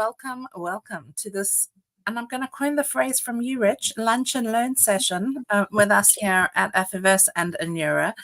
welcome to this. And I'm going to coin the phrase from you, Rich, lunch and learn session with us here at Affiverse and Anura.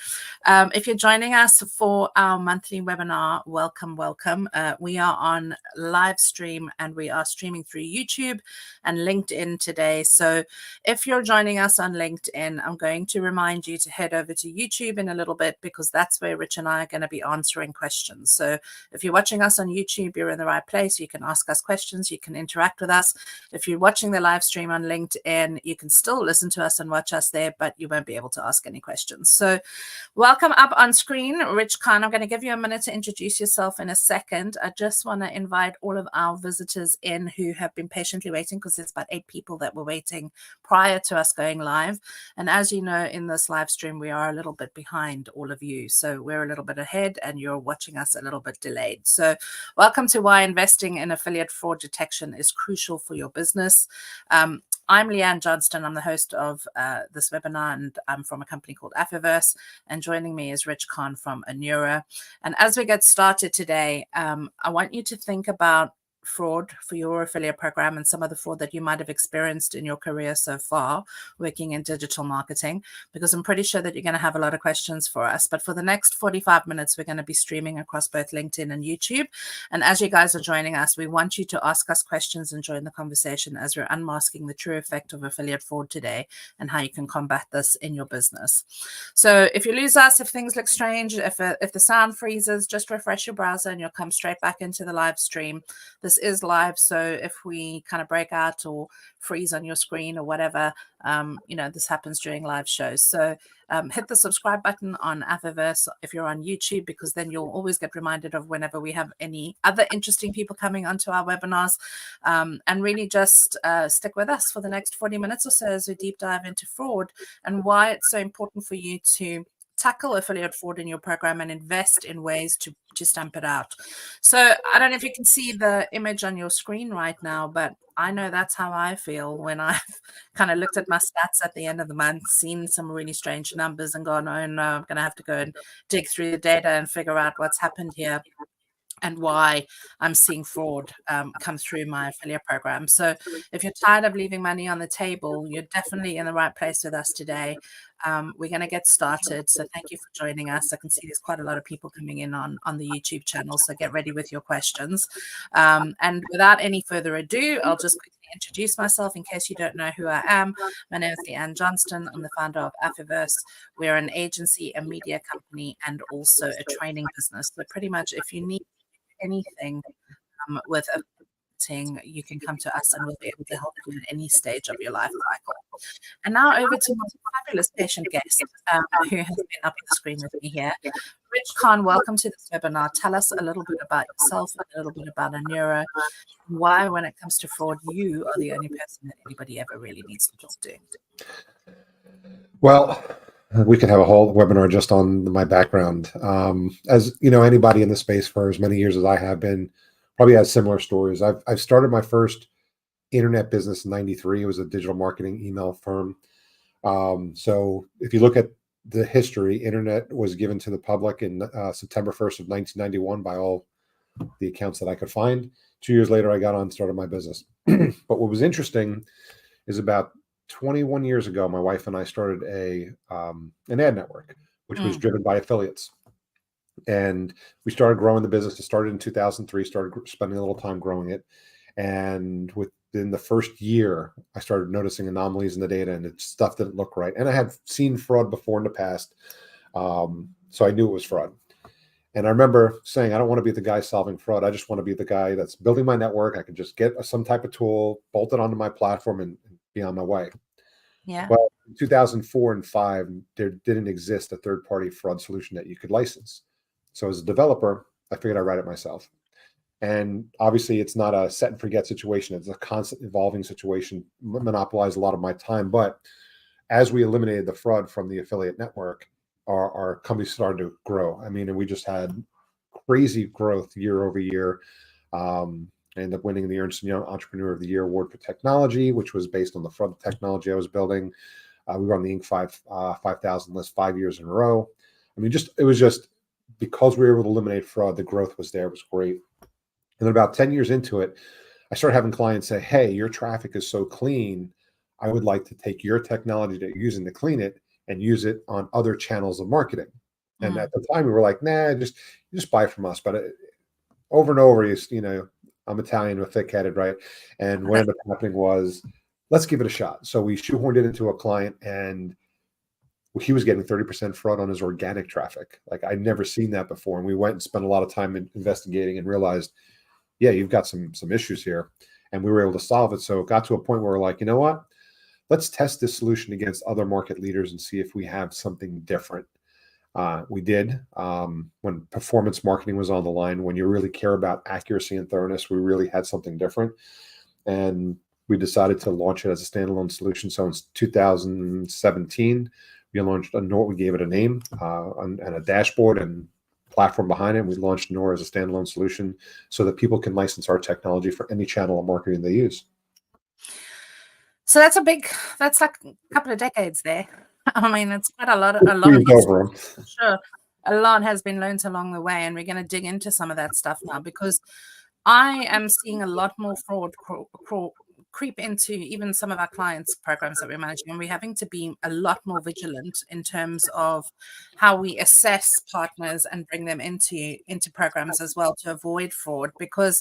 If you're joining us for our monthly webinar, welcome. We are on live stream and we are streaming through YouTube and LinkedIn today. So if you're joining us on LinkedIn, I'm going to remind you to head over to YouTube in a little bit because that's where Rich and I are going to be answering questions. So if you're watching us on YouTube, you're in the right place. You can ask us questions. You can interact with us. If you're watching the live stream on LinkedIn, you can still listen to us and watch us there, but you won't be able to ask any questions. So welcome up on screen, Rich Khan. I'm going to give you a minute to introduce yourself in a second. I just want to invite all of our visitors in who have been patiently waiting because there's about 8 people that were waiting prior to us going live. And as you know, in this live stream, we are a little bit behind all of you. So we're a little bit ahead and you're watching us a little bit delayed. So welcome to why investing in affiliate fraud detection is crucial for your business. I'm Leanne Johnston. I'm the host of this webinar, and I'm from a company called Affiverse. And joining me is Rich Khan from Anura. And as we get started today, I want you to think about fraud for your affiliate program and some of the fraud that you might have experienced in your career so far working in digital marketing, because I'm pretty sure that you're going to have a lot of questions for us. But for the next 45 minutes, we're going to be streaming across both LinkedIn and YouTube. And as you guys are joining us, we want you to ask us questions and join the conversation as we're unmasking the true effect of affiliate fraud today and how you can combat this in your business. So if you lose us, if things look strange, if the sound freezes, just refresh your browser and you'll come straight back into the live stream. This is live, so if we kind of break out or freeze on your screen or whatever, this happens during live shows. So hit the subscribe button on Affiverse if you're on YouTube, because then you'll always get reminded of whenever we have any other interesting people coming onto our webinars. And really just stick with us for the next 40 minutes or so as we deep dive into fraud and why it's so important for you to tackle affiliate fraud in your program and invest in ways to stamp it out. So I don't know if you can see the image on your screen right now, but I know that's how I feel when I've kind of looked at my stats at the end of the month, seen some really strange numbers and gone, oh no, I'm going to have to go and dig through the data and figure out what's happened here and why I'm seeing fraud come through my affiliate program. So if you're tired of leaving money on the table, you're definitely in the right place with us today. We're going to get started. So thank you for joining us. I can see there's quite a lot of people coming in on the YouTube channel. So get ready with your questions. And without any further ado, I'll just quickly introduce myself in case you don't know who I am. My name is Leanne Johnston. I'm the founder of Affiverse. We're an agency, a media company, and also a training business. So pretty much if you need anything with a marketing, you can come to us and we'll be able to help you at any stage of your life cycle. And now over to my fabulous patient guest who has been up on the screen with me here. Rich Khan, welcome to this webinar. Tell us a little bit about yourself, a little bit about Anura, why when it comes to fraud, you are the only person that anybody ever really needs to talk to. Well, we could have a whole webinar just on my background. As you know, anybody in the space for as many years as I have been probably has similar stories. I've started my first internet business in '93. It was a digital marketing email firm. So if you look at the history, internet was given to the public in September 1st of 1991 by all the accounts that I could find. 2 years later, I got on and started my business. But what was interesting is about 21 years ago, my wife and I started an ad network, which was driven by affiliates. And we started growing the business. It started in 2003, started spending a little time growing it. And within the first year, I started noticing anomalies in the data and stuff didn't look right. And I had seen fraud before in the past. So I knew it was fraud. And I remember saying, I don't want to be the guy solving fraud. I just want to be the guy that's building my network. I can just get some type of tool, bolt it onto my platform and be on my way. Yeah. Well, in 2004 and 5, there didn't exist a third-party fraud solution that you could license. So as a developer, I figured I'd write it myself. And obviously, it's not a set and forget situation. It's a constant evolving situation, monopolized a lot of my time. But as we eliminated the fraud from the affiliate network, our company started to grow. I mean, and we just had crazy growth year over year. I ended up winning the Ernst & Young Entrepreneur of the Year Award for technology, which was based on the fraud technology I was building. We were on the Inc. 5000 list 5 years in a row. I mean, it was just because we were able to eliminate fraud, the growth was there. It was great. And then about 10 years into it, I started having clients say, hey, your traffic is so clean. I would like to take your technology that you're using to clean it and use it on other channels of marketing. And Mm. at the time, we were like, nah, just buy from us. But over and over, I'm Italian, we're thick-headed, right? And what ended up happening was, let's give it a shot. So we shoehorned it into a client, and he was getting 30% fraud on his organic traffic. Like, I'd never seen that before. And we went and spent a lot of time investigating and realized, yeah, you've got some issues here. And we were able to solve it. So it got to a point where we're like, you know what? Let's test this solution against other market leaders and see if we have something different. We did. When performance marketing was on the line, when you really care about accuracy and thoroughness, we really had something different. And we decided to launch it as a standalone solution. So in 2017, we gave it a name and a dashboard and platform behind it. We launched Nora as a standalone solution so that people can license our technology for any channel of marketing they use. So that's like a couple of decades there. I mean, it's quite a lot of over history. Sure. A lot has been learned along the way, and we're going to dig into some of that stuff now, because I am seeing a lot more fraud creep into even some of our clients' programs that we're managing, and we're having to be a lot more vigilant in terms of how we assess partners and bring them into programs as well to avoid fraud, because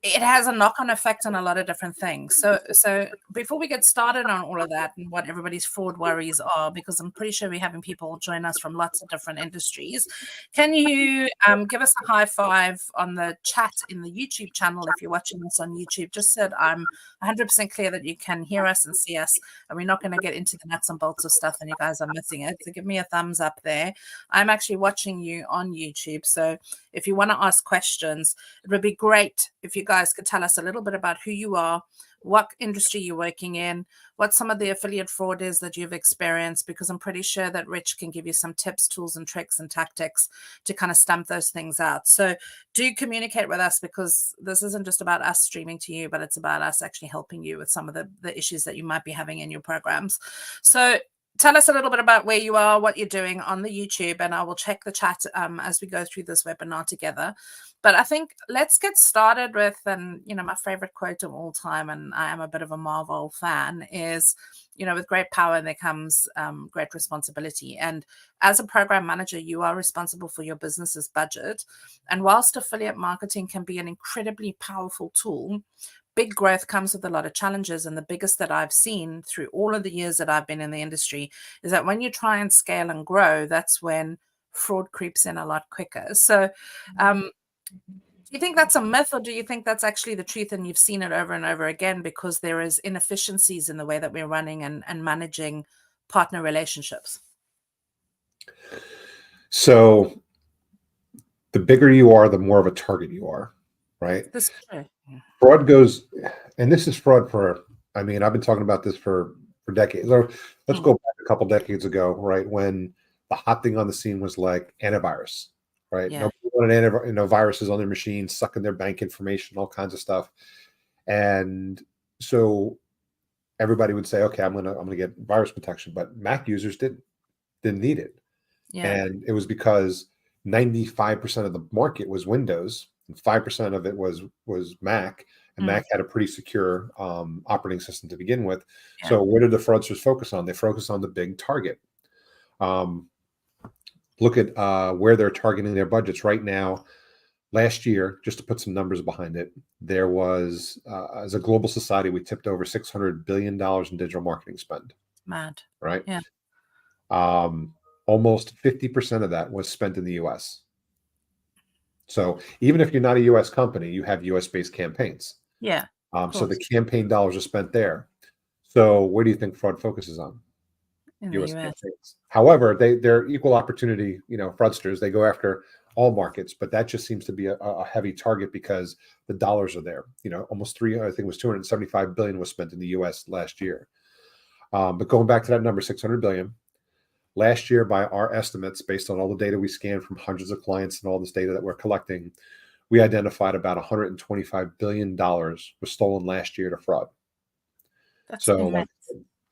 it has a knock-on effect on a lot of different things. So before we get started on all of that and what everybody's fraud worries are, because I'm pretty sure we're having people join us from lots of different industries, can you give us a high five on the chat in the YouTube channel if you're watching this on YouTube, just so that I'm 100% clear that you can hear us and see us, and we're not going to get into the nuts and bolts of stuff and you guys are missing it. So give me a thumbs up there. I'm actually watching you on YouTube, so if you want to ask questions, it would be great if you guys could tell us a little bit about who you are, what industry you're working in, what some of the affiliate fraud is that you've experienced, because I'm pretty sure that Rich can give you some tips, tools, and tricks and tactics to kind of stamp those things out. So do communicate with us, because this isn't just about us streaming to you, but it's about us actually helping you with some of the issues that you might be having in your programs. So tell us a little bit about where you are, what you're doing on the YouTube, and I will check the chat as we go through this webinar together. But I think let's get started with, and my favorite quote of all time, and I am a bit of a Marvel fan, is, with great power there comes great responsibility. And as a program manager, you are responsible for your business's budget. And whilst affiliate marketing can be an incredibly powerful tool, big growth comes with a lot of challenges. And the biggest that I've seen through all of the years that I've been in the industry is that when you try and scale and grow, that's when fraud creeps in a lot quicker. So do you think that's a myth, or do you think that's actually the truth and you've seen it over and over again, because there is inefficiencies in the way that we're running and managing partner relationships? So the bigger you are, the more of a target you are, right? This is true. Fraud goes, and this is fraud I've been talking about this for decades. Let's go back a couple decades ago, right? When the hot thing on the scene was like antivirus, right? Yeah. Nobody wanted viruses on their machines, sucking their bank information, all kinds of stuff. And so everybody would say, okay, I'm gonna get virus protection, but Mac users didn't need it. Yeah. And it was because 95% of the market was Windows and 5% of it was Mac, and Mac had a pretty secure operating system to begin with. Yeah. So what did the fraudsters focus on? They focus on the big target. Look at where they're targeting their budgets right now. Last year, just to put some numbers behind it, there was, as a global society, we tipped over $600 billion in digital marketing spend. Mad. Right? Yeah. Almost 50% of that was spent in the US. So even if you're not a US company, you have US-based campaigns. Yeah. So the campaign dollars are spent there. So where do you think fraud focuses on? In US the US. campaigns. However, they're equal opportunity, fraudsters. They go after all markets, but that just seems to be a heavy target because the dollars are there. Almost I think it was 275 billion was spent in the US last year. But going back to that number, 600 billion. Last year, by our estimates, based on all the data we scanned from hundreds of clients and all this data that we're collecting, we identified about $125 billion was stolen last year to fraud. That's so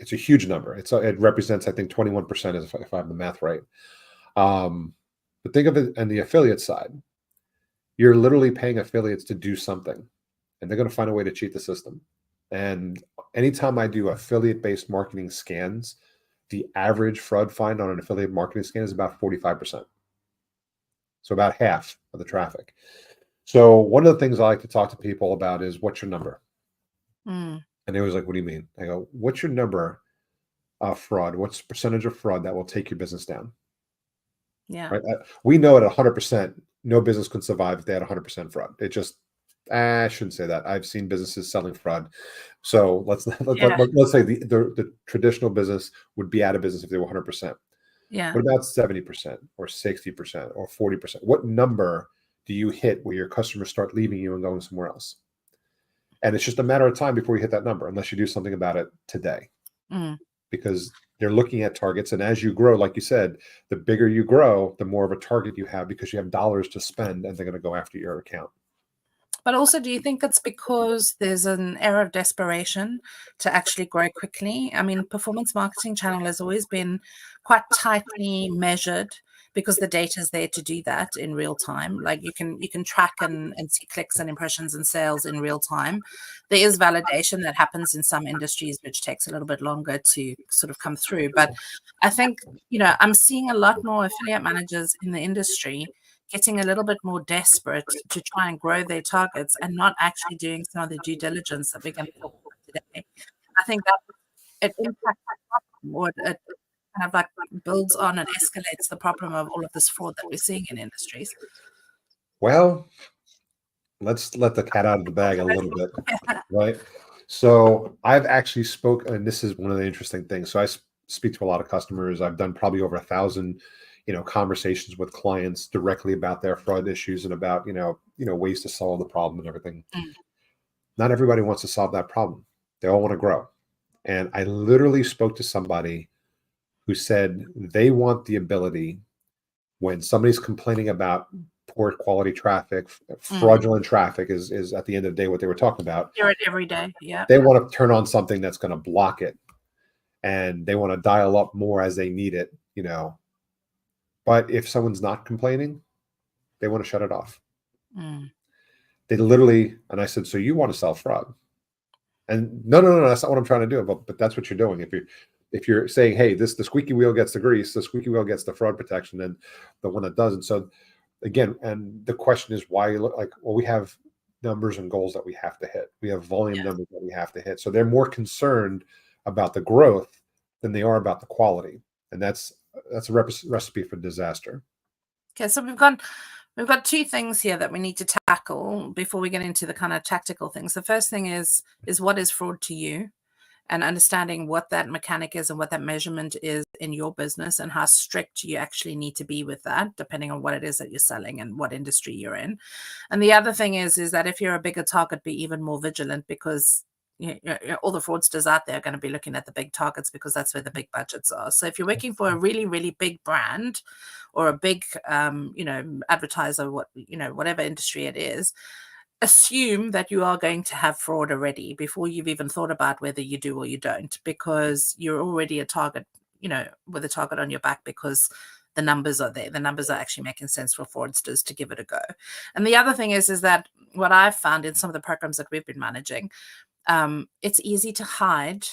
it's a huge number. It represents, I think, 21%, if I have the math right. But think of it on the affiliate side. You're literally paying affiliates to do something. and they're going to find a way to cheat the system. And anytime I do affiliate-based marketing scans, the average fraud find on an affiliate marketing scan is about 45%. So about half of the traffic. So one of the things I like to talk to people about is, what's your number? Mm, And they was like, what do you mean? I go, what's your number of fraud? What's the percentage of fraud that will take your business down? yeah. Right? We know at 100%, no business could survive if they had 100% fraud. It just, I shouldn't say that. I've seen businesses selling fraud. So let's Yeah. let's say the traditional business would be out of business if they were 100%. Yeah. What about 70% or 60% or 40%? What number do you hit where your customers start leaving you and going somewhere else? And it's just a matter of time before you hit that number, unless you do something about it today, Mm. because they're looking at targets. And as you grow, like you said, the bigger you grow, the more of a target you have, because you have dollars to spend and they're going to go after your account. But also, do you think it's because there's an era of desperation to actually grow quickly? I mean, performance marketing channel has always been quite tightly measured because the data is there to do that in real time. Like you can track and see clicks and impressions and sales in real time. There is validation that happens in some industries, which takes a little bit longer to sort of come through. But I think, I'm seeing a lot more affiliate managers in the industry getting a little bit more desperate to try and grow their targets and not actually doing some of the due diligence that we're going to talk about today. I think that it impacts or it kind of like builds on and escalates the problem of all of this fraud that we're seeing in industries. Well, let's let the cat out of the bag a little bit, right? So I've actually spoken, and this is one of the interesting things. So I speak to a lot of customers. I've done probably over 1,000, conversations with clients directly about their fraud issues and about, ways to solve the problem and everything. Mm. Not everybody wants to solve that problem. They all want to grow. And I literally spoke to somebody who said they want the ability, when somebody's complaining about poor quality traffic, fraudulent traffic is at the end of the day what they were talking about. Hear it every day. Yeah. They want to turn on something that's going to block it, and they want to dial up more as they need it, But if someone's not complaining, they want to shut it off. Mm. They literally, and I said, so you want to sell fraud? And no, that's not what I'm trying to do. But that's what you're doing. If you're saying, hey, the squeaky wheel gets the grease, the squeaky wheel gets the fraud protection, and the one that doesn't. So again, and the question is why you look like, well, we have numbers and goals that we have to hit. We have volume numbers that we have to hit. So they're more concerned about the growth than they are about the quality. And that's a recipe for disaster. Okay, so we've got two things here that we need to tackle before we get into the kind of tactical things. The first thing is what is fraud to you, and understanding what that mechanic is and what that measurement is in your business, and how strict you actually need to be with that, depending on what it is that you're selling and what industry you're in. And the other thing is that if you're a bigger target, be even more vigilant, because all the fraudsters out there are going to be looking at the big targets, because that's where the big budgets are. So if you're working for a really, really big brand or a big, advertiser, whatever industry it is, assume that you are going to have fraud already before you've even thought about whether you do or you don't, because you're already a target, with a target on your back, because the numbers are there. The numbers are actually making sense for fraudsters to give it a go. And the other thing is that what I've found in some of the programs that we've been managing, it's easy to hide.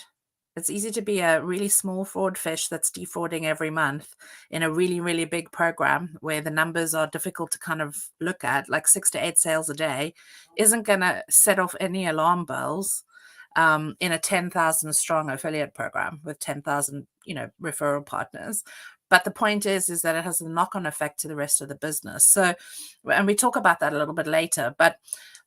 It's easy to be a really small fraud fish that's defrauding every month in a really, really big program where the numbers are difficult to kind of look at. Like 6 to 8 sales a day isn't going to set off any alarm bells in a 10,000 strong affiliate program with 10,000, referral partners. But the point is that it has a knock-on effect to the rest of the business. So, and we talk about that a little bit later. But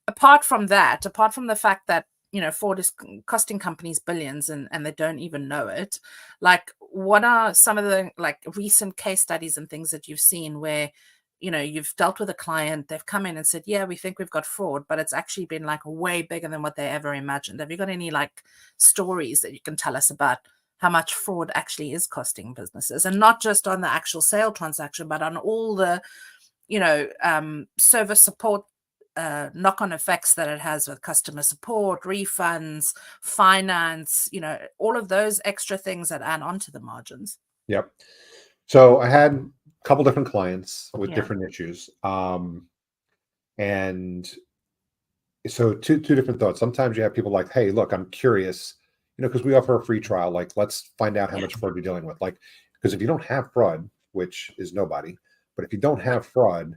apart from the fact that fraud is costing companies billions and they don't even know it, like, what are some of the recent case studies and things that you've seen where you've dealt with a client, they've come in and said, yeah, we think we've got fraud, but it's actually been way bigger than what they ever imagined? Have you got any stories that you can tell us about how much fraud actually is costing businesses, and not just on the actual sale transaction, but on all the service support knock-on effects that it has with customer support, refunds, finance, all of those extra things that add on to the margins? Yep. So I had a couple different clients with Yeah. different issues. And So two different thoughts. Sometimes you have people like, hey, look, I'm curious, because we offer a free trial. Like, let's find out how Yeah. much fraud you're dealing with. Like, because if you don't have fraud, which is nobody, but if you don't have fraud,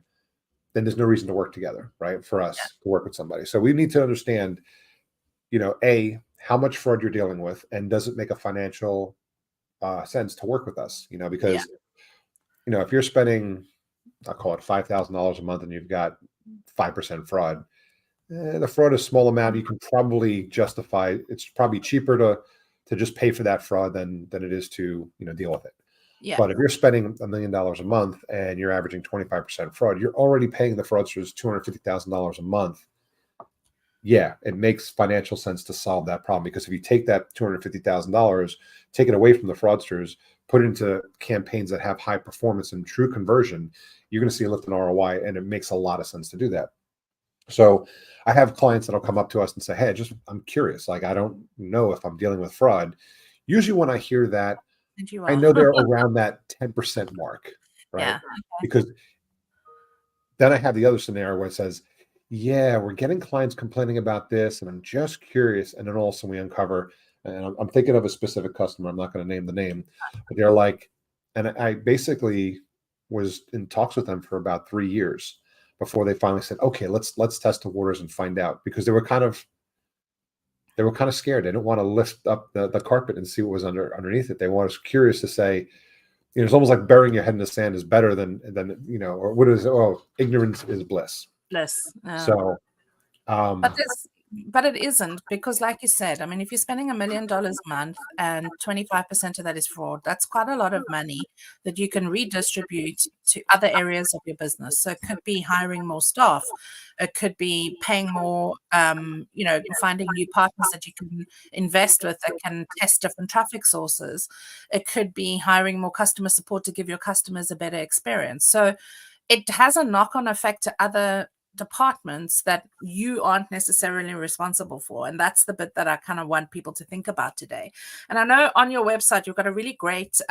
then there's no reason to work together, right? For us to work with somebody. So we need to understand, A, how much fraud you're dealing with, and does it make a financial sense to work with us? Yeah. Because, if you're spending, I'll call it $5,000 a month and you've got 5% fraud, the fraud is a small amount. You can probably justify. It's probably cheaper to just pay for that fraud than it is to deal with it. Yeah. But if you're spending $1 million a month and you're averaging 25% fraud, you're already paying the fraudsters $250,000 a month. Yeah, it makes financial sense to solve that problem, because if you take that $250,000, take it away from the fraudsters, put it into campaigns that have high performance and true conversion, you're going to see a lift in ROI, and it makes a lot of sense to do that. So I have clients that'll come up to us and say, hey, I'm curious. Like, I don't know if I'm dealing with fraud. Usually when I hear that, And you I are. know they're around that 10% mark, right? Yeah. Because then I have the other scenario where it says, yeah, we're getting clients complaining about this, and I'm just curious. And then all of a sudden we uncover, and I'm thinking of a specific customer. I'm not going to name the name, but they're like, and I basically was in talks with them for about 3 years before they finally said, okay, let's test the waters and find out, because they were kind of scared. They didn't want to lift up the carpet and see what was underneath it. They were curious to say, it's almost like burying your head in the sand is better than or what is it? Oh, ignorance is bliss. Less. So, But it isn't, because like you said, I mean, if you're spending $1 million a month and 25% of that is fraud, that's quite a lot of money that you can redistribute to other areas of your business. So it could be hiring more staff. It could be paying more, finding new partners that you can invest with that can test different traffic sources. It could be hiring more customer support to give your customers a better experience. So it has a knock-on effect to other departments that you aren't necessarily responsible for. And that's the bit that I kind of want people to think about today. And I know on your website, you've got a really great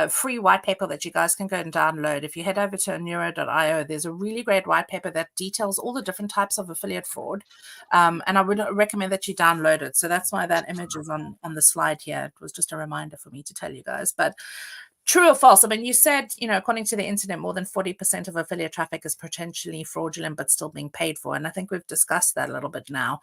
free white paper that you guys can go and download. If you head over to Enuro.io, there's a really great white paper that details all the different types of affiliate fraud. And I would recommend that you download it. So that's why that image is on the slide here. It was just a reminder for me to tell you guys. But true or false? I mean, you said, according to the internet, more than 40% of affiliate traffic is potentially fraudulent, but still being paid for. And I think we've discussed that a little bit now.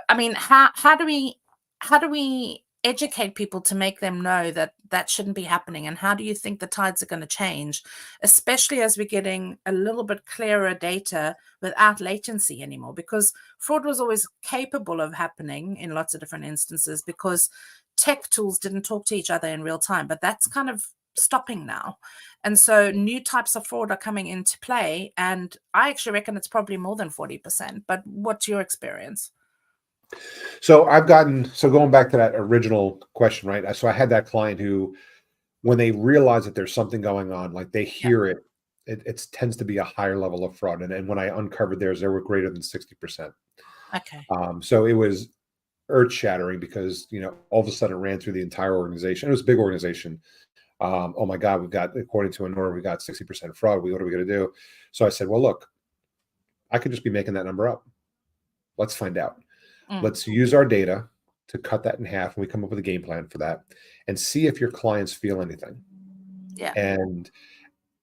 I mean, how do we educate people to make them know that that shouldn't be happening? And how do you think the tides are going to change, especially as we're getting a little bit clearer data without latency anymore? Because fraud was always capable of happening in lots of different instances because tech tools didn't talk to each other in real time, but that's kind of stopping now. And so new types of fraud are coming into play. And I actually reckon it's probably more than 40%. But what's your experience? So going back to that original question, right? So I had that client who, when they realize that there's something going on, like they hear it tends to be a higher level of fraud. And when I uncovered theirs, they were greater than 60%. Okay. So it was earth shattering, because all of a sudden it ran through the entire organization. It was a big organization. Oh my God, according to Enuro, we got 60% fraud. What are we going to do? So I said, well, look, I could just be making that number up. Let's find out. Let's use our data to cut that in half, and we come up with a game plan for that, and see if your clients feel anything. Yeah. And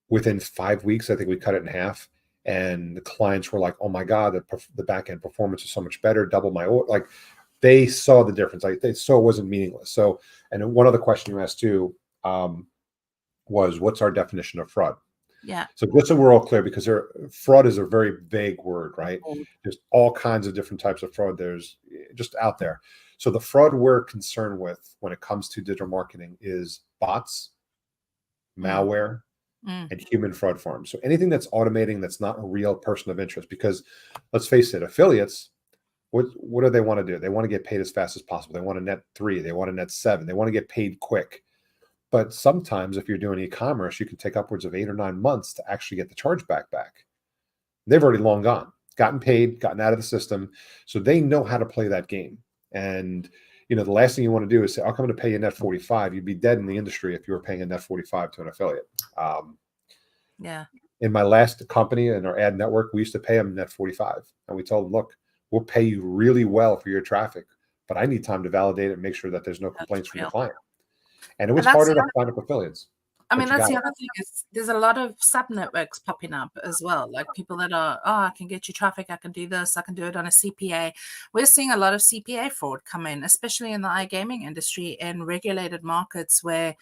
within 5 weeks, I think we cut it in half, and the clients were like, oh my God, the back end performance is so much better, double my order. Like, they saw the difference. Like, they saw it wasn't meaningless. So, and then one other question you asked too was, what's our definition of fraud? Yeah. So just so we're all clear, because fraud is a very vague word, right? There's all kinds of different types of fraud. There's just out there. So the fraud we're concerned with when it comes to digital marketing is bots, malware, and human fraud forms. So anything that's automating, that's not a real person of interest. Because let's face it, affiliates, what do they want to do? They want to get paid as fast as possible. They want a net 3. They want a net 7. They want to get paid quick. But sometimes if you're doing e-commerce, you can take upwards of 8 or 9 months to actually get the chargeback back. They've already long gone, gotten paid, gotten out of the system. So they know how to play that game. And, the last thing you want to do is say, I'm going to pay you net 45. You'd be dead in the industry if you were paying a net 45 to an affiliate. Yeah. In my last company in our ad network, we used to pay them net 45. And we told them, look, we'll pay you really well for your traffic, but I need time to validate it and make sure that there's no That's complaints from the real. client. And it And was that's harder the to sign up affiliates. I But mean, you that's got the it. other thing is there's a lot of sub networks popping up as well. Like people that are, oh, I can get you traffic, I can do this, I can do it on a CPA. We're seeing a lot of CPA fraud come in, especially in the iGaming industry in regulated markets where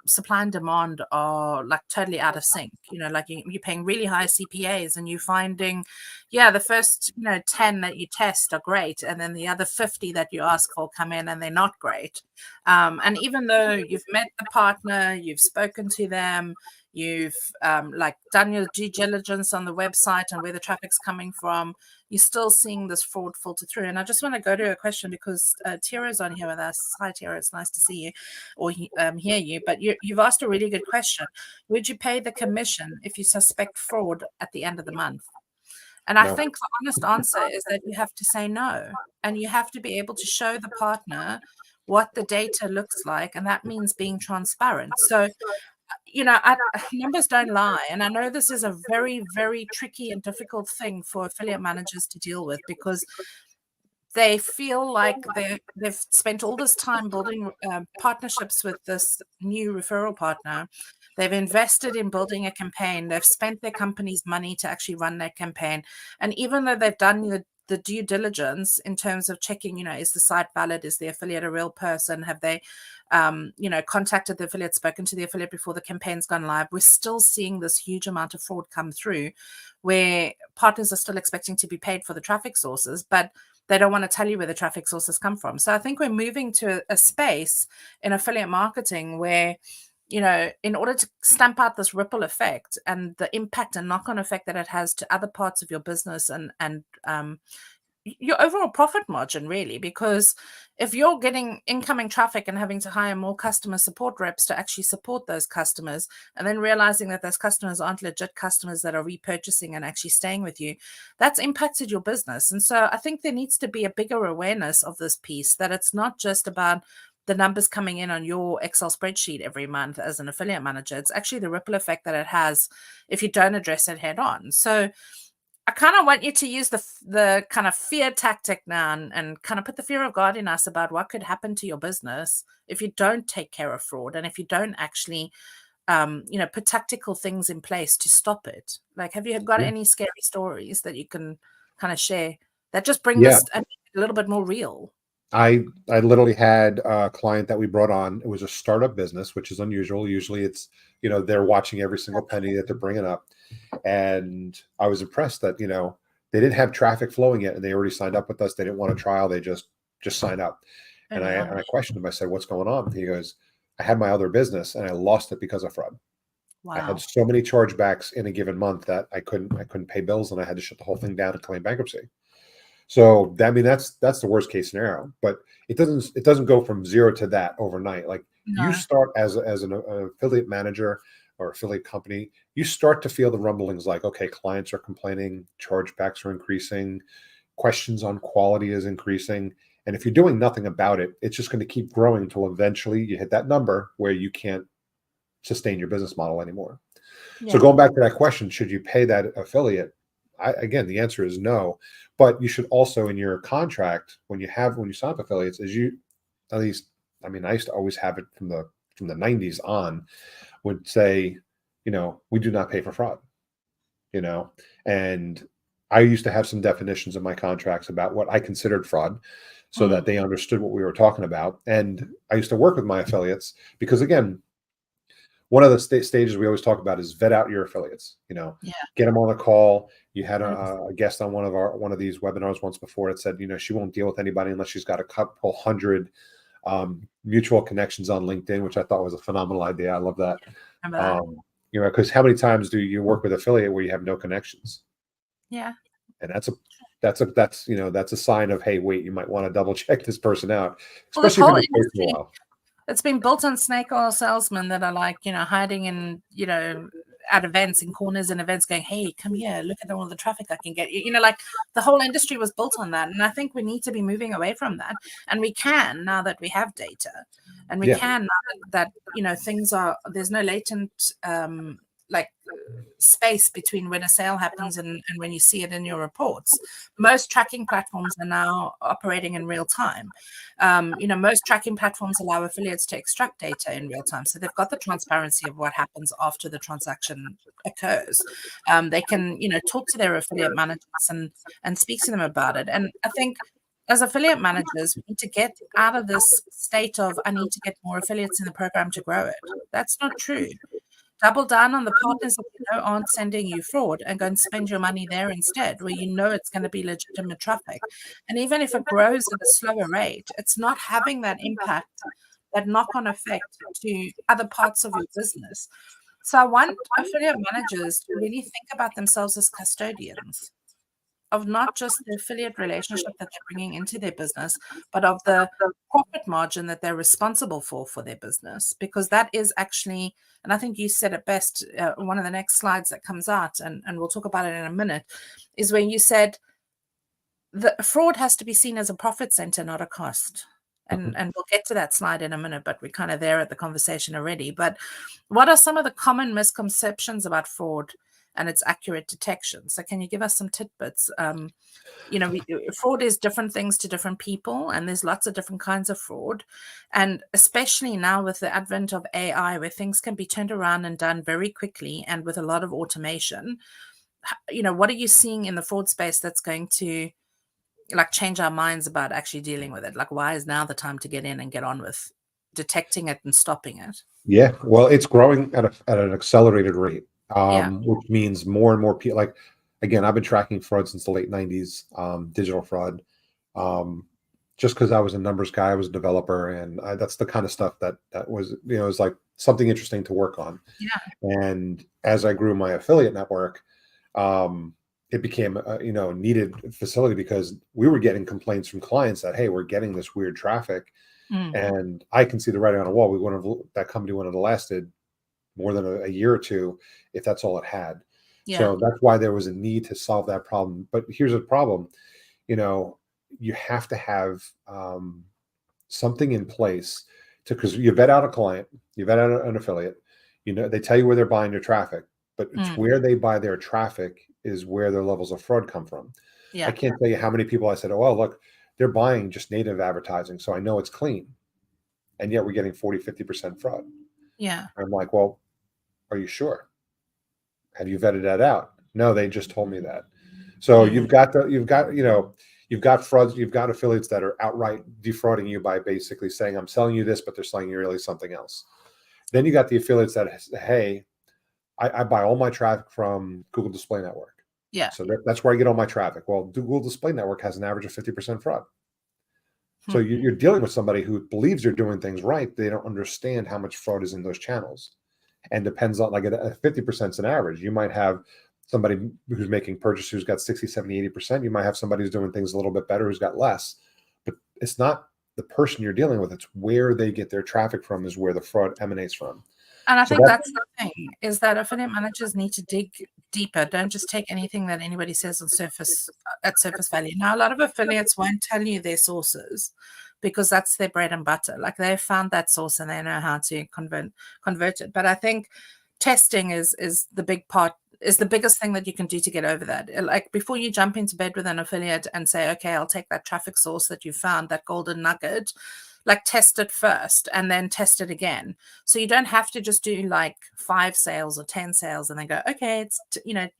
supply and demand are like totally out of sync. Like you're paying really high CPAs and you're finding, yeah, the first 10 that you test are great, and then the other 50 that you ask for come in and they're not great. And even though you've met the partner, you've spoken to them, you've like done your due diligence on the website and where the traffic's coming from, you're still seeing this fraud filter through. And I just want to go to a question because Tira's on here with us. Hi, Tira. It's nice to see you or hear you. But you've asked a really good question. Would you pay the commission if you suspect fraud at the end of the month? And I No. think the honest answer is that you have to say no. And you have to be able to show the partner what the data looks like. And that means being transparent. So, numbers don't lie. And I know this is a very, very tricky and difficult thing for affiliate managers to deal with because they feel like they've spent all this time building partnerships with this new referral partner. They've invested in building a campaign. They've spent their company's money to actually run that campaign. And even though they've done the due diligence in terms of checking, is the site valid? Is the affiliate a real person? Have they, contacted the affiliate, spoken to the affiliate before the campaign's gone live? We're still seeing this huge amount of fraud come through where partners are still expecting to be paid for the traffic sources, but they don't want to tell you where the traffic sources come from. So I think we're moving to a space in affiliate marketing where, in order to stamp out this ripple effect and the impact and knock-on effect that it has to other parts of your business and your overall profit margin, really, because if you're getting incoming traffic and having to hire more customer support reps to actually support those customers, and then realizing that those customers aren't legit customers that are repurchasing and actually staying with you, that's impacted your business. And so I think there needs to be a bigger awareness of this piece, that it's not just about the numbers coming in on your Excel spreadsheet every month as an affiliate manager. It's actually the ripple effect that it has if you don't address it head on. So I kind of want you to use the kind of fear tactic now and kind of put the fear of God in us about what could happen to your business if you don't take care of fraud and if you don't actually, put tactical things in place to stop it. Like, have you got any scary stories that you can kind of share that just bring this a little bit more real? I literally had a client that we brought on. It was a startup business, which is unusual. Usually it's, they're watching every single penny that they're bringing up. And I was impressed that, they didn't have traffic flowing yet and they already signed up with us. They didn't want a trial. They just signed up. And I questioned him. I said, what's going on? He goes, I had my other business and I lost it because of fraud. Wow. I had so many chargebacks in a given month that I couldn't pay bills and I had to shut the whole thing down and claim bankruptcy. So that's the worst case scenario, but it doesn't go from zero to that overnight. Like you start as an affiliate manager or affiliate company, you start to feel the rumblings like, okay, clients are complaining, chargebacks are increasing, questions on quality is increasing. And if you're doing nothing about it, it's just going to keep growing until eventually you hit that number where you can't sustain your business model anymore. Yeah. So going back to that question, should you pay that affiliate? Again, the answer is no, but you should also in your contract when you sign up affiliates, I used to always have it from the 90s on, would say, we do not pay for fraud, and I used to have some definitions in my contracts about what I considered fraud so that they understood what we were talking about. And I used to work with my affiliates because, again, one of the stages we always talk about is vet out your affiliates, get them on a call. You had a guest on one of these webinars once before that said, she won't deal with anybody unless she's got a couple hundred mutual connections on LinkedIn, which I thought was a phenomenal idea. I love that. Because how many times do you work with affiliate where you have no connections? Yeah. And that's a sign of, hey, wait, you might want to double check this person out, especially if it's been a while. It's been built on snake oil salesmen that are like, hiding in, at events, in corners and events going, hey, come here, look at all the traffic I can get. Like the whole industry was built on that. And I think we need to be moving away from that. And we can now that we have data. And we can now that, there's no latent space between when a sale happens and when you see it in your reports. Most tracking platforms are now operating in real time. Most tracking platforms allow affiliates to extract data in real time. So they've got the transparency of what happens after the transaction occurs. They can, talk to their affiliate managers and speak to them about it. And I think as affiliate managers, we need to get out of this state of, I need to get more affiliates in the program to grow it. That's not true. Double down on the partners that aren't sending you fraud and go and spend your money there instead, where it's going to be legitimate traffic. And even if it grows at a slower rate, it's not having that impact, that knock-on effect to other parts of your business. So I want affiliate managers to really think about themselves as custodians of not just the affiliate relationship that they're bringing into their business, but of the profit margin that they're responsible for their business, because that is actually, and I think you said it best, one of the next slides that comes out, and we'll talk about it in a minute, is when you said the fraud has to be seen as a profit center, not a cost. And we'll get to that slide in a minute, but we're kind of there at the conversation already. But what are some of the common misconceptions about fraud and its accurate detection? So can you give us some tidbits? Fraud is different things to different people, and there's lots of different kinds of fraud. And especially now with the advent of AI, where things can be turned around and done very quickly and with a lot of automation, what are you seeing in the fraud space that's going to change our minds about actually dealing with it? Why is now the time to get in and get on with detecting it and stopping it? Yeah, well, it's growing at an accelerated rate. Which means more and more people. Again, I've been tracking fraud since the late 90s, digital fraud. Just because I was a numbers guy, I was a developer, and that's the kind of stuff that was, was like something interesting to work on. Yeah. And as I grew my affiliate network, it became a needed facility, because we were getting complaints from clients that, hey, we're getting this weird traffic, and I can see the writing on the wall. That company wouldn't have lasted more than a year or two if that's all it had. Yeah. So that's why there was a need to solve that problem. But here's a problem. You have to have something in place because you vet out a client, you vet out an affiliate, they tell you where they're buying your traffic, but it's where they buy their traffic is where their levels of fraud come from. Yeah. I can't tell you how many people I said, oh, well, look, they're buying just native advertising, so I know it's clean. And yet we're getting 40, 50% fraud. Yeah. I'm like, well, are you sure? Have you vetted that out? No, they just told me that. So you've got frauds, you've got affiliates that are outright defrauding you by basically saying, I'm selling you this, but they're selling you really something else. Then you got the affiliates that, hey, I buy all my traffic from Google Display Network. Yeah. So that's where I get all my traffic. Well, Google Display Network has an average of 50% fraud. So you're dealing with somebody who believes you're doing things right. They don't understand how much fraud is in those channels. And depends on, like, a 50% is an average. You might have somebody who's making purchases who's got 60, 70, 80%. You might have somebody who's doing things a little bit better who's got less. But it's not the person you're dealing with. It's where they get their traffic from is where the fraud emanates from. And I think that's the thing, is that affiliate managers need to dig deeper. Don't just take anything that anybody says at surface value. Now, a lot of affiliates won't tell you their sources because that's their bread and butter. Like, they've found that source and they know how to convert it. But I think testing is the big part, is the biggest thing that you can do to get over that. Like, before you jump into bed with an affiliate and say, okay, I'll take that traffic source that you found, that golden nugget, test it first and then test it again. So you don't have to just do 5 sales or 10 sales and then go, okay, it's,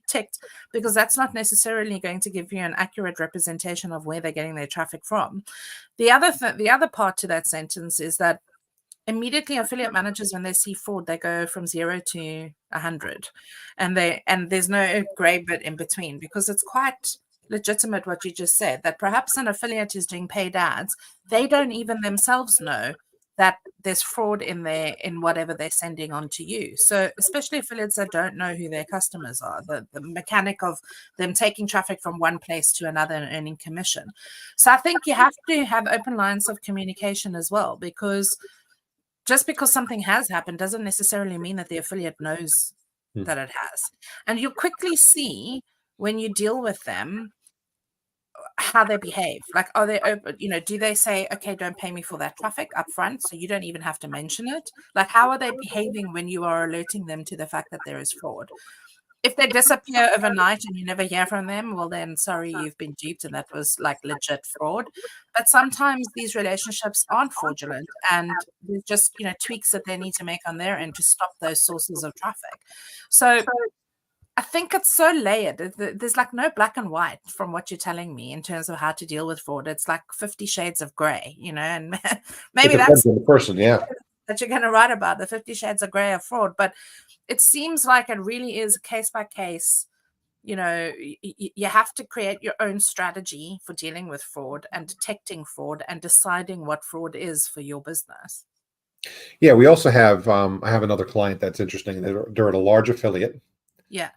ticked, because that's not necessarily going to give you an accurate representation of where they're getting their traffic from. The other part to that sentence is that immediately affiliate managers, when they see fraud, they go from 0 to 100, and there's no gray bit in between, because it's quite legitimate what you just said, that perhaps an affiliate is doing paid ads. They don't even themselves know that there's fraud in whatever they're sending on to you. So especially affiliates that don't know who their customers are, the mechanic of them taking traffic from one place to another and earning commission. So I think you have to have open lines of communication as well, because just because something has happened doesn't necessarily mean that the affiliate knows that it has. And you'll quickly see when you deal with them how they behave. Like, are they open, do they say, okay, don't pay me for that traffic up front, so you don't even have to mention it? Like, how are they behaving when you are alerting them to the fact that there is fraud? If they disappear overnight and you never hear from them, well, then sorry, you've been duped and that was like legit fraud. But sometimes these relationships aren't fraudulent, and there's just, tweaks that they need to make on their end to stop those sources of traffic. So I think it's so layered. There's like no black and white from what you're telling me in terms of how to deal with fraud. It's like 50 shades of gray, and It maybe depends that's on the person. Yeah. that you're going to write about, the 50 shades of gray of fraud. But it seems like it really is case by case. You have to create your own strategy for dealing with fraud and detecting fraud and deciding what fraud is for your business. Yeah. We also have, I have another client that's interesting. They're at a large affiliate. Yeah.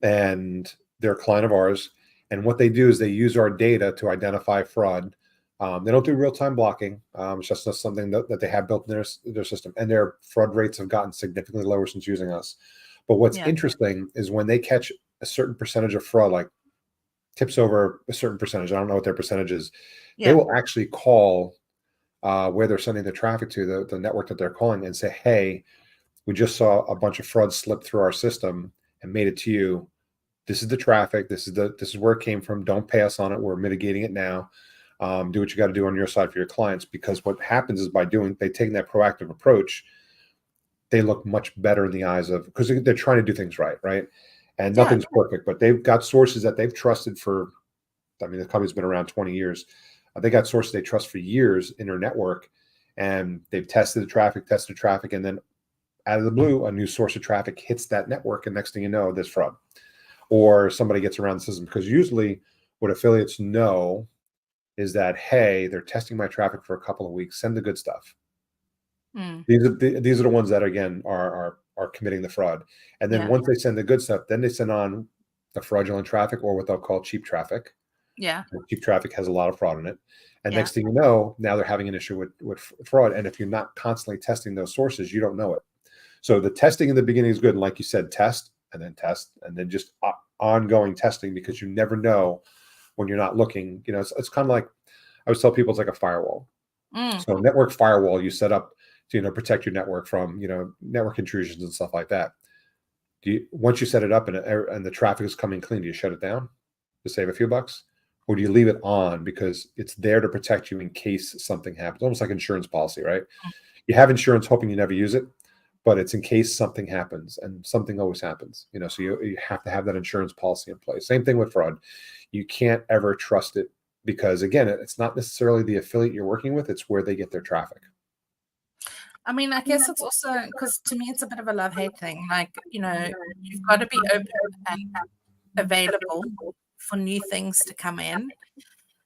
And they're a client of ours. And what they do is they use our data to identify fraud. They don't do real-time blocking. It's just not something that they have built in their system. And their fraud rates have gotten significantly lower since using us. But what's interesting is when they catch a certain percentage of fraud, like tips over a certain percentage, I don't know what their percentage is, they will actually call where they're sending the traffic to, the network that they're calling, and say, hey, we just saw a bunch of fraud slip through our system and made it to you. This is the traffic. This is where it came from. Don't pay us on it. We're mitigating it now. Do what you got to do on your side for your clients, because what happens is by taking that proactive approach, they look much better in the eyes of, because they're trying to do things right. And nothing's perfect, but they've got sources that they've trusted for, the company's been around 20 years. They got sources they trust for years in their network, and they've tested the traffic, and then out of the blue, a new source of traffic hits that network, and next thing you know, there's fraud, or somebody gets around the system. Because usually what affiliates know is that, hey, they're testing my traffic for a couple of weeks, send the good stuff. These are the ones that, again, are committing the fraud. And then once they send the good stuff, then they send on the fraudulent traffic, or what they'll call cheap traffic. Cheap traffic has a lot of fraud in it. And next thing you know, now they're having an issue with fraud. And if you're not constantly testing those sources, you don't know it. So the testing in the beginning is good. And like you said, test, and then just ongoing testing, because you never know when you're not looking. It's kind of like, I always tell people, it's like a firewall. So a network firewall you set up to, protect your network from, network intrusions and stuff like that. Once you set it up and the traffic is coming clean, do you shut it down to save a few bucks? Or do you leave it on because it's there to protect you in case something happens? Almost like insurance policy, right? You have insurance hoping you never use it, but it's in case something happens, and something always happens, so you have to have that insurance policy in place. Same thing with fraud. You can't ever trust it, because again, it's not necessarily the affiliate you're working with, it's where they get their traffic. I guess it's also, because to me, it's a bit of a love-hate thing. Like, you've got to be open and available for new things to come in.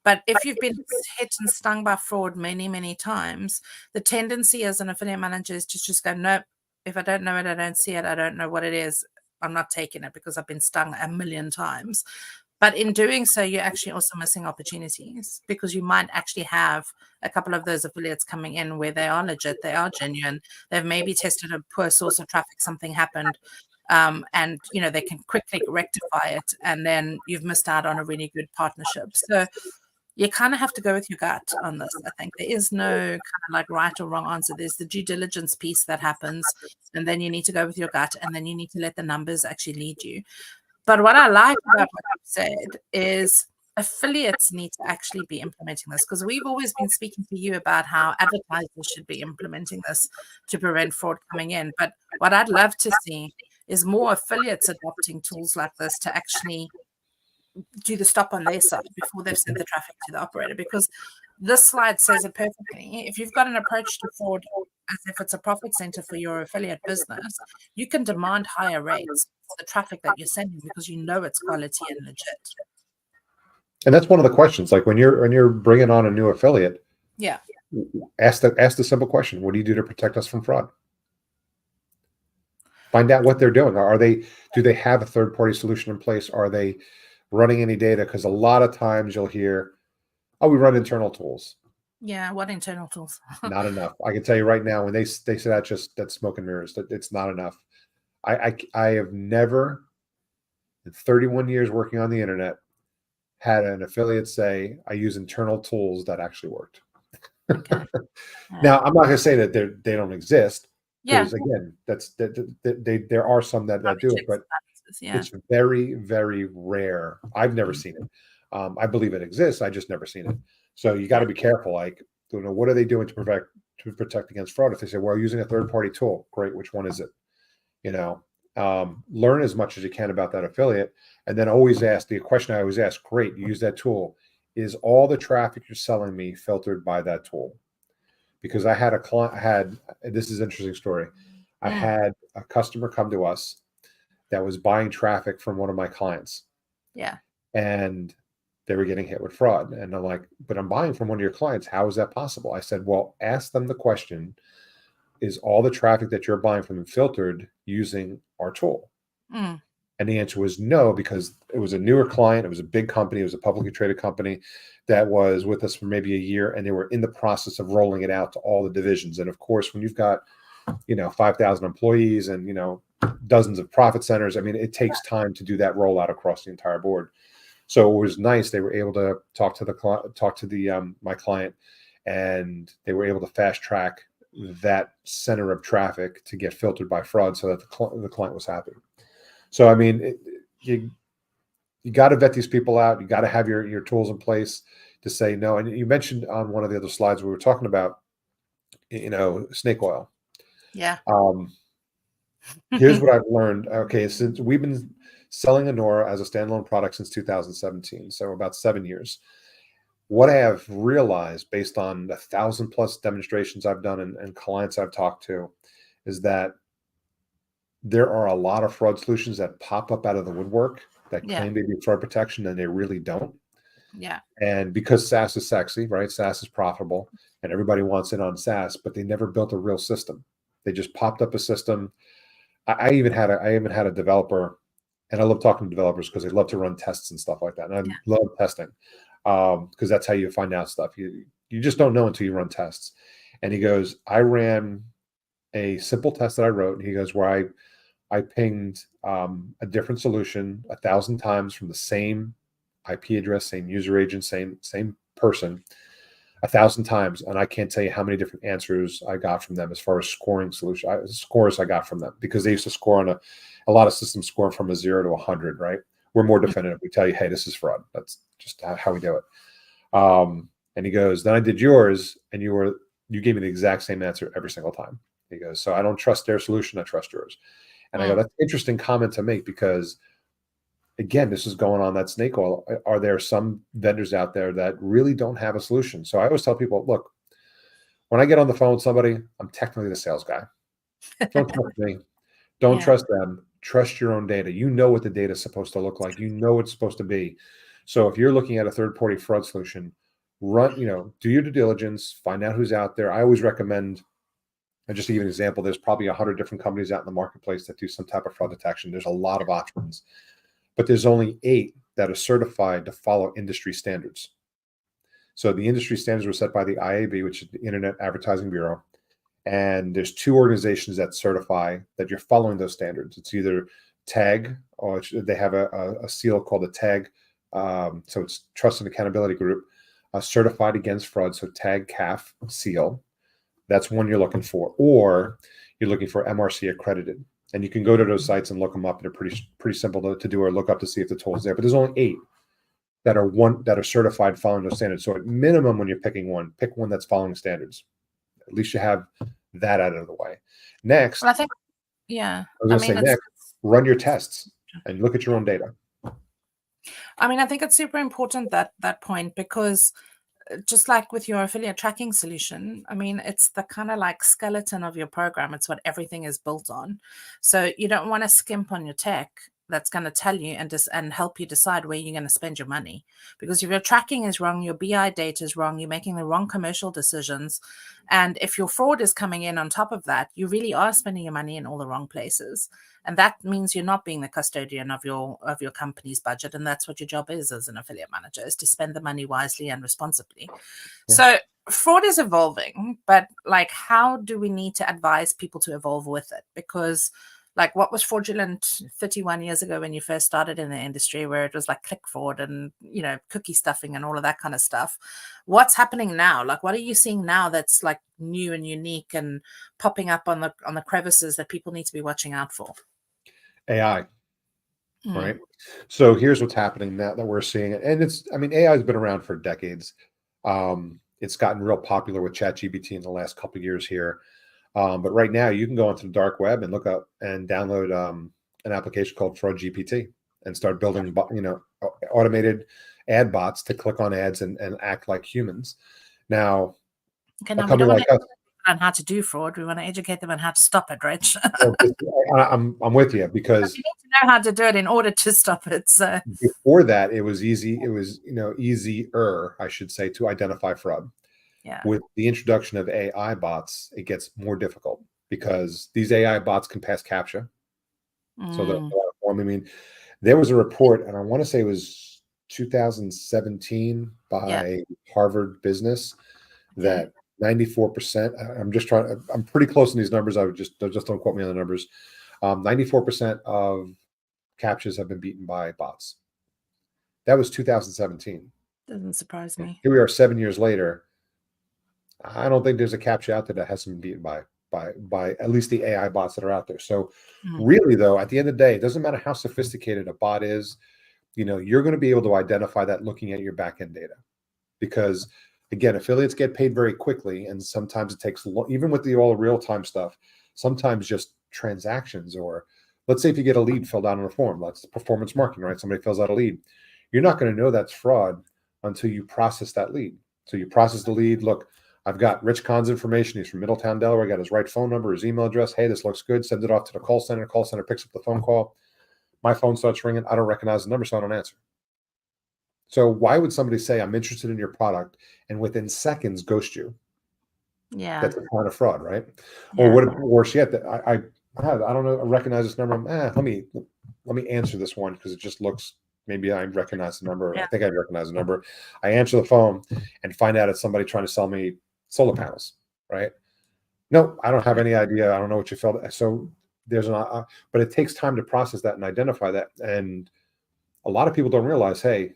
But if you've been hit and stung by fraud many, many times, the tendency as an affiliate manager is to just go, nope, if I don't know it, I don't see it, I don't know what it is, I'm not taking it, because I've been stung a million times. But in doing so, you're actually also missing opportunities, because you might actually have a couple of those affiliates coming in where they are legit, they are genuine, they've maybe tested a poor source of traffic, something happened, and they can quickly rectify it, and then you've missed out on a really good partnership. So you kind of have to go with your gut on this. I think there is no kind of like right or wrong answer. There's the due diligence piece that happens, and then you need to go with your gut, and then you need to let the numbers actually lead you. But what I like about what you said is affiliates need to actually be implementing this, because we've always been speaking to you about how advertisers should be implementing this to prevent fraud coming in. But what I'd love to see is more affiliates adopting tools like this to actually do the stop on their side before they've sent the traffic to the operator, because this slide says it perfectly. If you've got an approach to fraud as if it's a profit center for your affiliate business, you can demand higher rates for the traffic that you're sending, because you know it's quality and legit. And that's one of the questions. Like when you're bringing on a new affiliate, ask the simple question: what do you do to protect us from fraud? Find out what they're doing. Do they have a third-party solution in place? Are they running any data? Because a lot of times you'll hear, oh, we run internal tools. Yeah, what internal tools? Not enough. I can tell you right now, when they say that's smoke and mirrors, that it's not enough. I have never, in 31 years working on the internet, had an affiliate say, I use internal tools that actually worked. Okay. Now, I'm not going to say that they don't exist, Yeah. because again, there are some that do it, but Yeah. it's very, very rare. I've never seen it. I believe it exists. I just never seen it. So you got to be careful. Like, what are they doing to protect against fraud? If they say, well, using a third party tool, great. Which one is it? Learn as much as you can about that affiliate, and then always ask the question I always ask. Great, you use that tool. Is all the traffic you're selling me filtered by that tool? Because I had a client. This is an interesting story. I had a customer come to us that was buying traffic from one of my clients. Yeah. And they were getting hit with fraud. And I'm like, but I'm buying from one of your clients. How is that possible? I said, well, ask them the question, is all the traffic that you're buying from them filtered using our tool? And the answer was no, because it was a newer client. It was a big company. It was a publicly traded company that was with us for maybe a year. And they were in the process of rolling it out to all the divisions. And of course, when you've got, 5,000 employees and, dozens of profit centers, I mean, it takes time to do that rollout across the entire board. So it was nice. They were able to talk to my client, and they were able to fast track that center of traffic to get filtered by fraud, so that the client was happy. So, I mean, you got to vet these people out. You got to have your tools in place to say no. And you mentioned on one of the other slides we were talking about, snake oil. Yeah. Here's what I've learned. Okay, since we've been selling Anora as a standalone product since 2017, so about 7 years. What I have realized, based on 1,000+ demonstrations I've done and clients I've talked to, is that there are a lot of fraud solutions that pop up out of the woodwork that claim to be fraud protection, and they really don't. Yeah. And because SaaS is sexy, right? SaaS is profitable, and everybody wants in on SaaS, but they never built a real system. They just popped up a system. I even had a developer, and I love talking to developers because they love to run tests and stuff like that. And I love testing because that's how you find out stuff. You just don't know until you run tests. And he goes, I ran a simple test that I wrote. And he goes, where I pinged a different solution 1,000 times from the same IP address, same user agent, same person, 1,000 times, and I can't tell you how many different answers I got from them as far as scores I got from them, because they used to score on a lot of systems score from a 0 to 100, right? We're more definitive. We tell you, hey, this is fraud. That's just how we do it. And he goes, then I did yours, and you gave me the exact same answer every single time. He goes, so I don't trust their solution, I trust yours. And I go, that's an interesting comment to make, because again, this is going on that snake oil. Are there some vendors out there that really don't have a solution? So I always tell people, look, when I get on the phone with somebody, I'm technically the sales guy. Don't trust me. Don't trust them. Trust your own data. You know what the data is supposed to look like. You know what it's supposed to be. So if you're looking at a third-party fraud solution, do your due diligence, find out who's out there. I always recommend, and just to give an example, there's probably 100 different companies out in the marketplace that do some type of fraud detection. There's a lot of options. But there's only 8 that are certified to follow industry standards. So the industry standards were set by the IAB, which is the Internet Advertising Bureau. And there's 2 organizations that certify that you're following those standards. It's either TAG, or they have a seal called a TAG. So it's Trust and Accountability Group, certified against fraud. So TAG CAF seal. That's one you're looking for. Or you're looking for MRC accredited. And you can go to those sites and look them up. They're pretty simple to do, or look up to see if the tool is there. But there's only 8 that are certified following those standards. So at minimum, when you're picking one, pick one that's following standards. At least you have that out of the way. Next, well, I think, next, run your tests and look at your own data. I mean, I think it's super important that point, because just like with your affiliate tracking solution, I mean, it's the kind of like skeleton of your program. It's what everything is built on. So you don't want to skimp on your tech that's going to tell you and help you decide where you're going to spend your money. Because if your tracking is wrong, your BI data is wrong, you're making the wrong commercial decisions. And if your fraud is coming in on top of that, you really are spending your money in all the wrong places. And that means you're not being the custodian of your company's budget. And that's what your job is as an affiliate manager, is to spend the money wisely and responsibly. Yeah. So fraud is evolving, but like, how do we need to advise people to evolve with it? Because Like what was fraudulent 31 years ago when you first started in the industry, where it was like click fraud and, cookie stuffing and all of that kind of stuff. What's happening now? Like, what are you seeing now that's like new and unique and popping up on the crevices that people need to be watching out for? AI, right? So here's what's happening now that we're seeing it. And AI has been around for decades. It's gotten real popular with ChatGPT in the last couple of years here. But right now you can go onto the dark web and look up and download an application called Fraud GPT and start building, automated ad bots to click on ads and act like humans. Now, okay, a now we company don't like want us, to on how to do fraud. We want to educate them on how to stop it, Rich. I'm with you, because you need to know how to do it in order to stop it. So before that, it was easy. It was, easier, I should say, to identify fraud. yeah, With the introduction of AI bots, it gets more difficult because these AI bots can pass CAPTCHA. So I mean, there was a report, and I want to say it was 2017 by Harvard Business, that 94%. I'm pretty close in these numbers. Just don't quote me on the numbers. 94% of CAPTCHAs have been beaten by bots. That was 2017. doesn't surprise me. Here we are 7 years later. I don't think there's a CAPTCHA out there that hasn't been beaten by at least the AI bots that are out there. So really, though, at the end of the day, it doesn't matter how sophisticated a bot is. You're going to be able to identify that looking at your backend data, because again, affiliates get paid very quickly, and sometimes it takes even with all real-time stuff. Sometimes just transactions, or let's say if you get a lead filled out on a form, that's performance marketing, right? Somebody fills out a lead. You're not going to know that's fraud until you process that lead. So you process the lead. Look, I've got Rich Kahn's information. He's from Middletown, Delaware. I got his right phone number, his email address. Hey, this looks good. Send it off to the call center. Call center picks up the phone call. My phone starts ringing. I don't recognize the number, so I don't answer. So why would somebody say, I'm interested in your product, and within seconds ghost you? Yeah, That's a kind of fraud, right? Yeah. Or what? Worse yet, that I don't know. I recognize this number. Let me answer this one because it just looks. Maybe I recognize the number. I think I recognize the number. I answer the phone and find out it's somebody trying to sell me solar panels, right? No, I don't have any idea. I don't know what you felt. So there's but it takes time to process that and identify that. And a lot of people don't realize, hey,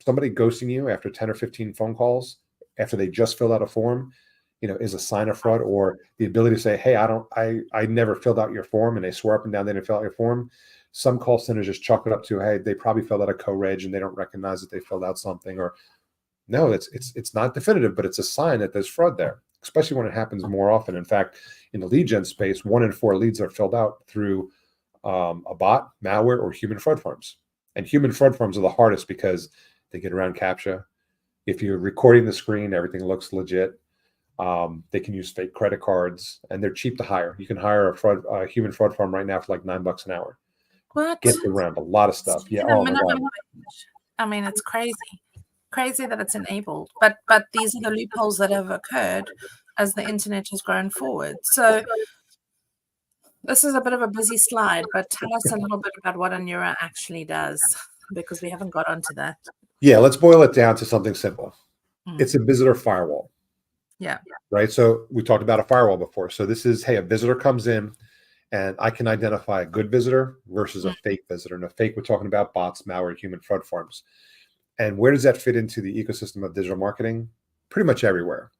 somebody ghosting you after 10 or 15 phone calls after they just filled out a form, is a sign of fraud. Or the ability to say, hey, I never filled out your form, and they swear up and down they didn't fill out your form. Some call centers just chalk it up to, hey, they probably filled out a co-reg and they don't recognize that they filled out something. Or no, it's not definitive, but it's a sign that there's fraud there, especially when it happens more often. In fact, in the lead gen space, 1 in 4 leads are filled out through a bot, malware, or human fraud forms. And human fraud forms are the hardest because they get around CAPTCHA. If you're recording the screen, everything looks legit. They can use fake credit cards, and they're cheap to hire. You can hire a human fraud form right now for like $9 an hour. What? Gets around a lot of stuff. Yeah. Oh my God. I mean, it's crazy that it's enabled. But these are the loopholes that have occurred as the internet has grown forward. So this is a bit of a busy slide, but tell us a little bit about what Anura actually does, because we haven't got onto that. Yeah, let's boil it down to something simple. It's a visitor firewall. Yeah. Right. So we talked about a firewall before. So this is, hey, a visitor comes in, and I can identify a good visitor versus a fake visitor. And a fake, we're talking about bots, malware, human fraud forms. And where does that fit into the ecosystem of digital marketing? Pretty much everywhere.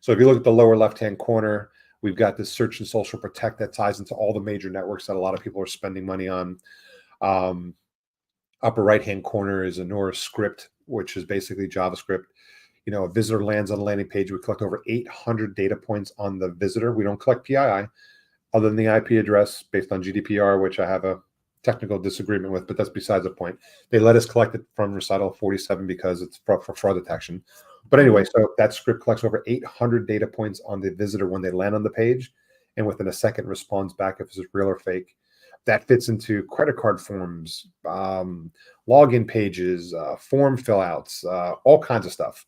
So if you look at the lower left-hand corner, we've got this Search and Social Protect that ties into all the major networks that a lot of people are spending money on. Upper right-hand corner is Anura Script, which is basically JavaScript. A visitor lands on a landing page. We collect over 800 data points on the visitor. We don't collect PII, other than the IP address based on GDPR, which I have a technical disagreement with, but that's besides the point. They let us collect it from recital 47 because it's for fraud detection. But anyway, so that script collects over 800 data points on the visitor when they land on the page, and within a second responds back if it's real or fake. That fits into credit card forms, login pages, form fill outs, all kinds of stuff.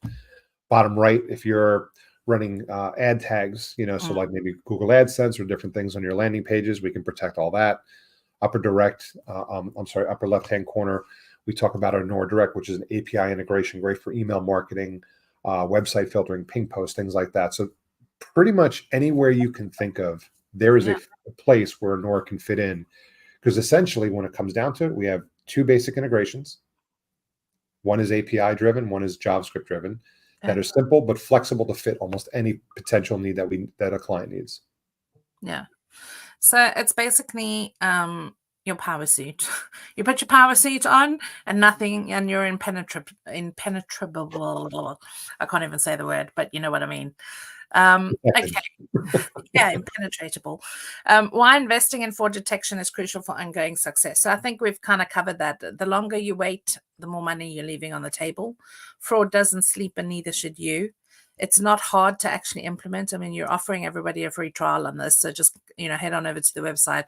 Bottom right, if you're running ad tags, so like maybe Google AdSense or different things on your landing pages, we can protect all that. Upper left-hand corner, we talk about our Anura Direct, which is an API integration, great for email marketing, website filtering, ping posts, things like that. So pretty much anywhere you can think of there is Yeah. a place where Nora can fit in. Because essentially, when it comes down to it, we have two basic integrations. One is API driven, one is JavaScript driven, that Okay. are simple but flexible to fit almost any potential need that a client needs. Yeah. So it's basically your power suit. You put your power suit on and nothing, and you're impenetrable. I can't even say the word, but you know what I mean. Okay. Yeah, impenetrable. Why investing in fraud detection is crucial for ongoing success. So I think we've kind of covered that. The longer you wait, the more money you're leaving on the table. Fraud doesn't sleep, and neither should you. It's not hard to actually implement. I mean, you're offering everybody a free trial on this. So just, head on over to the website,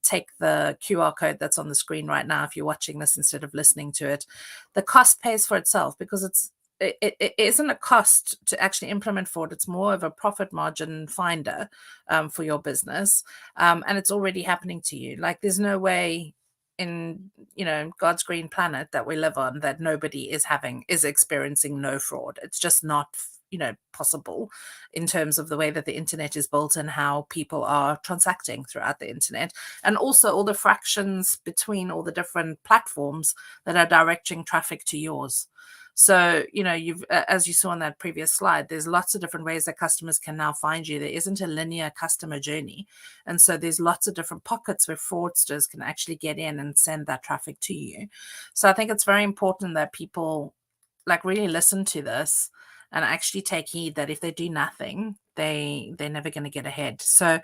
take the QR code that's on the screen right now if you're watching this instead of listening to it. The cost pays for itself because it isn't a cost to actually implement fraud. It's more of a profit margin finder for your business. And it's already happening to you. Like there's no way in, God's green planet that we live on that nobody is experiencing no fraud. It's just not, possible in terms of the way that the internet is built and how people are transacting throughout the internet. And also all the fractions between all the different platforms that are directing traffic to yours. So, you've, as you saw on that previous slide, there's lots of different ways that customers can now find you. There isn't a linear customer journey. And so there's lots of different pockets where fraudsters can actually get in and send that traffic to you. So I think it's very important that people really listen to this and actually take heed that if they do nothing, they're never going to get ahead. So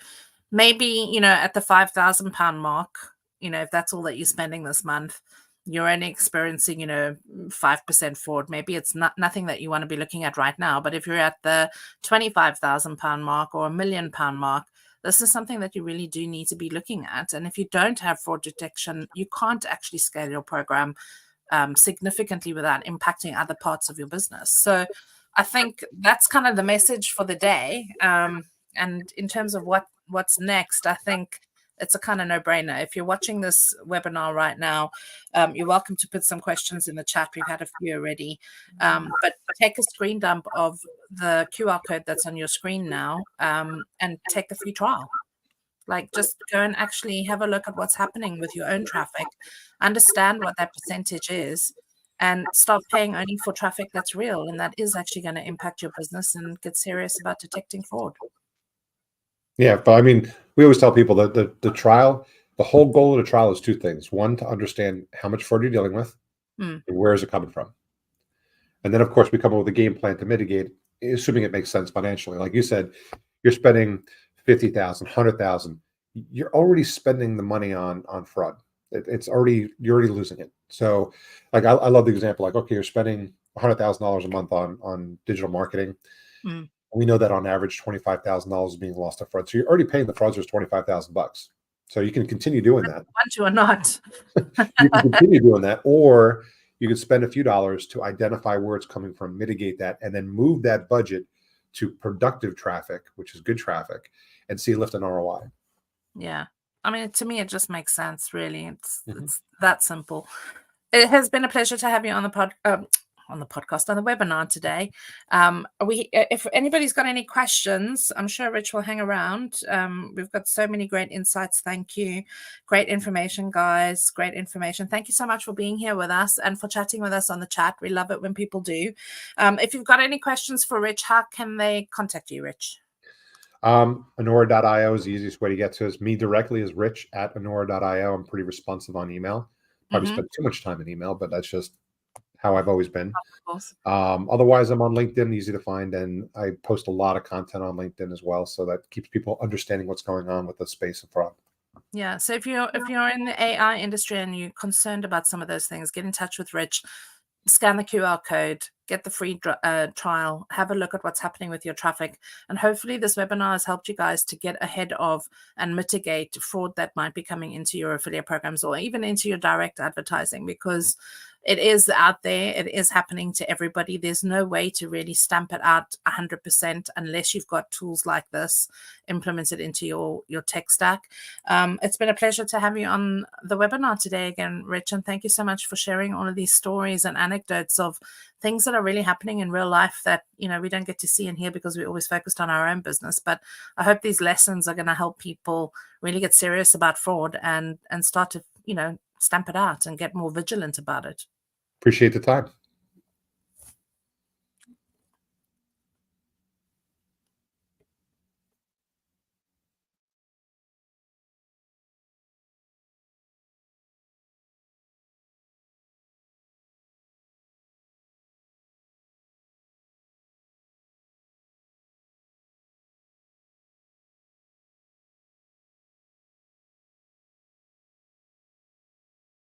maybe, at the £5,000 mark, if that's all that you're spending this month, you're only experiencing, 5% fraud. Maybe it's nothing that you want to be looking at right now. But if you're at the £25,000 mark or £1,000,000 mark, this is something that you really do need to be looking at. And if you don't have fraud detection, you can't actually scale your program significantly without impacting other parts of your business. So I think that's kind of the message for the day. And in terms of what's next, I think it's a kind of no-brainer. If you're watching this webinar right now, you're welcome to put some questions in the chat. We've had a few already. But take a screen dump of the QR code that's on your screen now and take the free trial. Just go and actually have a look at what's happening with your own traffic, understand what that percentage is, and start paying only for traffic that's real and that is actually going to impact your business, and get serious about detecting fraud. Yeah, but I mean, we always tell people that the trial, the whole goal of the trial is two things. One, to understand how much fraud you're dealing with and where is it coming from. And then, of course, we come up with a game plan to mitigate, assuming it makes sense financially. Like you said, you're spending 50,000, 100,000. You're already spending the money on fraud. You're already losing it. So, I love the example. Okay, you're spending $100,000 a month on digital marketing. We know that on average, $25,000 is being lost to fraud. So you're already paying the fraudsters $25,000. So you can continue doing that. Want to or not? You can continue doing that, or you can spend a few dollars to identify where it's coming from, mitigate that, and then move that budget to productive traffic, which is good traffic, and see a lift in ROI. Yeah. I mean, to me, it just makes sense, really. It's that simple. It has been a pleasure to have you on the podcast, on the webinar today. If anybody's got any questions, I'm sure Rich will hang around. We've got so many great insights. Thank you. Great information, guys. Great information. Thank you so much for being here with us and for chatting with us on the chat. We love it when people do. If you've got any questions for Rich, how can they contact you, Rich? Anora.io is the easiest way to get to us. Me directly is rich@anora.io. I'm pretty responsive on email. Probably spend too much time in email, but that's just how I've always been. Otherwise, I'm on LinkedIn, easy to find, and I post a lot of content on LinkedIn as well, so that keeps people understanding what's going on with the space of fraud. Yeah, so if you're in the AI industry and you're concerned about some of those things, get in touch with Rich. Scan the QR code, get the free trial, have a look at what's happening with your traffic. And hopefully this webinar has helped you guys to get ahead of and mitigate fraud that might be coming into your affiliate programs or even into your direct advertising, because it is out there. It is happening to everybody. There's no way to really stamp it out 100% unless you've got tools like this implemented into your tech stack. It's been a pleasure to have you on the webinar today again, Rich, and thank you so much for sharing all of these stories and anecdotes of things that are really happening in real life that, you know, we don't get to see and hear because we're always focused on our own business. But I hope these lessons are going to help people really get serious about fraud and start to, you know, stamp it out and get more vigilant about it. Appreciate the time.